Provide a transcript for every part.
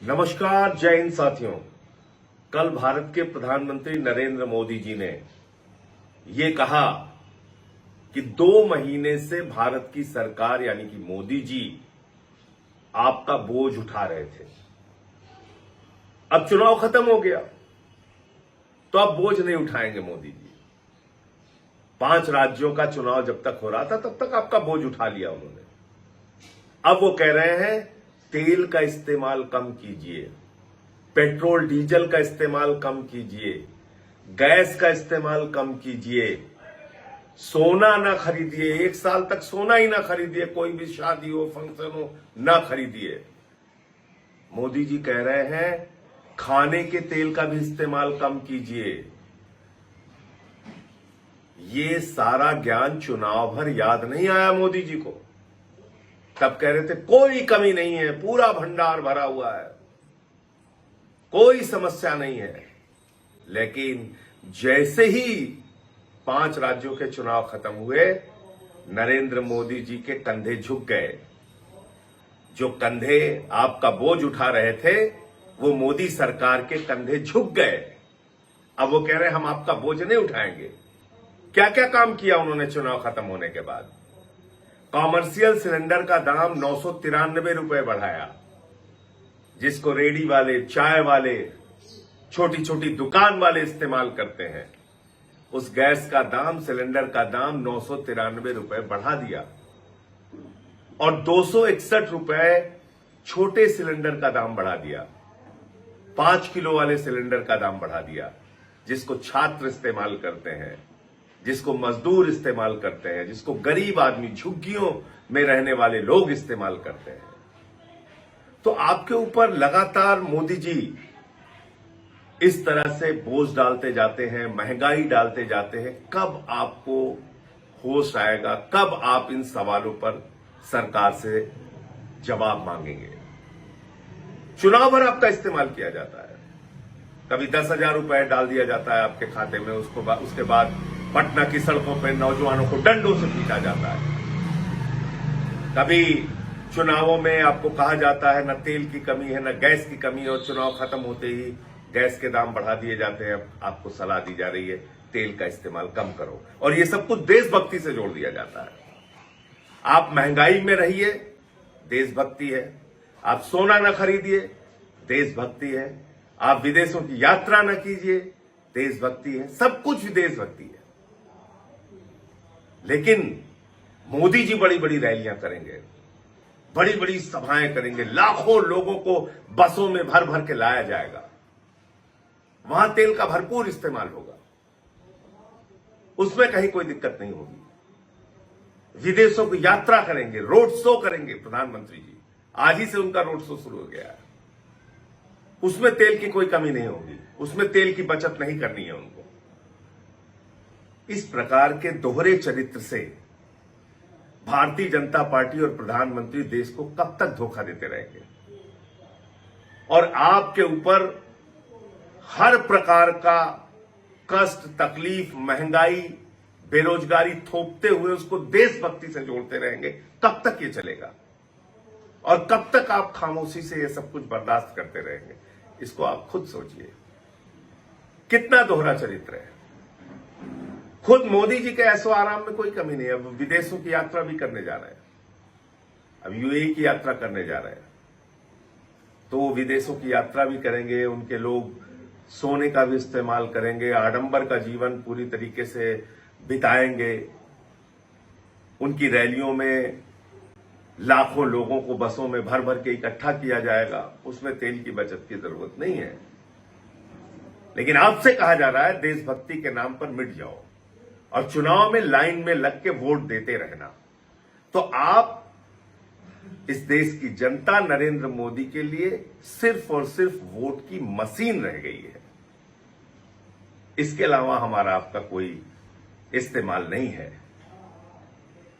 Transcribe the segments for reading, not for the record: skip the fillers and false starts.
नमस्कार, जय हिंद साथियों। कल भारत के प्रधानमंत्री नरेंद्र मोदी जी ने ये कहा कि 2 महीने से भारत की सरकार यानी कि मोदी जी आपका बोझ उठा रहे थे। अब चुनाव खत्म हो गया तो अब बोझ नहीं उठाएंगे मोदी जी। 5 राज्यों का चुनाव जब तक हो रहा था तब तक आपका बोझ उठा लिया उन्होंने। अब वो कह रहे हैं तेल का इस्तेमाल कम कीजिए, पेट्रोल डीजल का इस्तेमाल कम कीजिए, गैस का इस्तेमाल कम कीजिए, सोना ना खरीदिए, 1 साल तक सोना ही ना खरीदिए, कोई भी शादी हो फंक्शन हो ना खरीदिए। मोदी जी कह रहे हैं खाने के तेल का भी इस्तेमाल कम कीजिए। ये सारा ज्ञान चुनाव भर याद नहीं आया मोदी जी को। तब कह रहे थे कोई कमी नहीं है, पूरा भंडार भरा हुआ है, कोई समस्या नहीं है। लेकिन जैसे ही 5 राज्यों के चुनाव खत्म हुए, नरेंद्र मोदी जी के कंधे झुक गए। जो कंधे आपका बोझ उठा रहे थे वो मोदी सरकार के कंधे झुक गए। अब वो कह रहे हैं हम आपका बोझ नहीं उठाएंगे। क्या क्या काम किया उन्होंने चुनाव खत्म होने के बाद? कॉमर्शियल सिलेंडर का दाम 993 रुपए बढ़ाया, जिसको रेडी वाले, चाय वाले, छोटी छोटी दुकान वाले इस्तेमाल करते हैं। उस गैस का दाम, सिलेंडर का दाम 993 रुपए बढ़ा दिया और 261 रुपए छोटे सिलेंडर का दाम बढ़ा दिया। 5 किलो वाले सिलेंडर का दाम बढ़ा दिया, जिसको छात्र इस्तेमाल करते हैं, जिसको मजदूर इस्तेमाल करते हैं, जिसको गरीब आदमी, झुग्गियों में रहने वाले लोग इस्तेमाल करते हैं। तो आपके ऊपर लगातार मोदी जी इस तरह से बोझ डालते जाते हैं, महंगाई डालते जाते हैं। कब आपको होश आएगा? कब आप इन सवालों पर सरकार से जवाब मांगेंगे? चुनाव भर आपका इस्तेमाल किया जाता है। कभी 10,000 रुपए डाल दिया जाता है आपके खाते में, उसके बाद पटना की सड़कों पर नौजवानों को डंडों से पीटा जाता है। कभी चुनावों में आपको कहा जाता है न तेल की कमी है, न गैस की कमी है, और चुनाव खत्म होते ही गैस के दाम बढ़ा दिए जाते हैं। आपको सलाह दी जा रही है तेल का इस्तेमाल कम करो, और ये सब कुछ देशभक्ति से जोड़ दिया जाता है। आप महंगाई में रहिए, देशभक्ति है। आप सोना न खरीदिए, देशभक्ति है। आप विदेशों की यात्रा न कीजिए, देशभक्ति है। सब कुछ देशभक्ति है। लेकिन मोदी जी बड़ी बड़ी रैलियां करेंगे, बड़ी बड़ी सभाएं करेंगे, लाखों लोगों को बसों में भर भर के लाया जाएगा, वहां तेल का भरपूर इस्तेमाल होगा, उसमें कहीं कोई दिक्कत नहीं होगी। विदेशों की यात्रा करेंगे, रोड शो करेंगे प्रधानमंत्री जी। आज ही से उनका रोड शो शुरू हो गया है। उसमें तेल की कोई कमी नहीं होगी, उसमें तेल की बचत नहीं करनी है उनको। इस प्रकार के दोहरे चरित्र से भारतीय जनता पार्टी और प्रधानमंत्री देश को कब तक धोखा देते रहेंगे? और आपके ऊपर हर प्रकार का कष्ट, तकलीफ, महंगाई, बेरोजगारी थोपते हुए उसको देशभक्ति से जोड़ते रहेंगे। कब तक ये चलेगा? और कब तक आप खामोशी से ये सब कुछ बर्दाश्त करते रहेंगे? इसको आप खुद सोचिए। कितना दोहरा चरित्र है। खुद मोदी जी के ऐशो आराम में कोई कमी नहीं है। अब विदेशों की यात्रा भी करने जा रहे हैं, अब यूएई की यात्रा करने जा रहे हैं, तो वो विदेशों की यात्रा भी करेंगे। उनके लोग सोने का भी इस्तेमाल करेंगे, आडंबर का जीवन पूरी तरीके से बिताएंगे। उनकी रैलियों में लाखों लोगों को बसों में भर भर के इकट्ठा किया जाएगा, उसमें तेल की बचत की जरूरत नहीं है। लेकिन आपसे कहा जा रहा है देशभक्ति के नाम पर मिट जाओ और चुनाव में लाइन में लग के वोट देते रहना। तो आप, इस देश की जनता नरेंद्र मोदी के लिए सिर्फ और सिर्फ वोट की मशीन रह गई है। इसके अलावा हमारा आपका कोई इस्तेमाल नहीं है।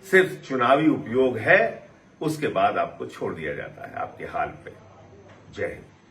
सिर्फ चुनावी उपयोग है, उसके बाद आपको छोड़ दिया जाता है आपके हाल पे। जय हिंद।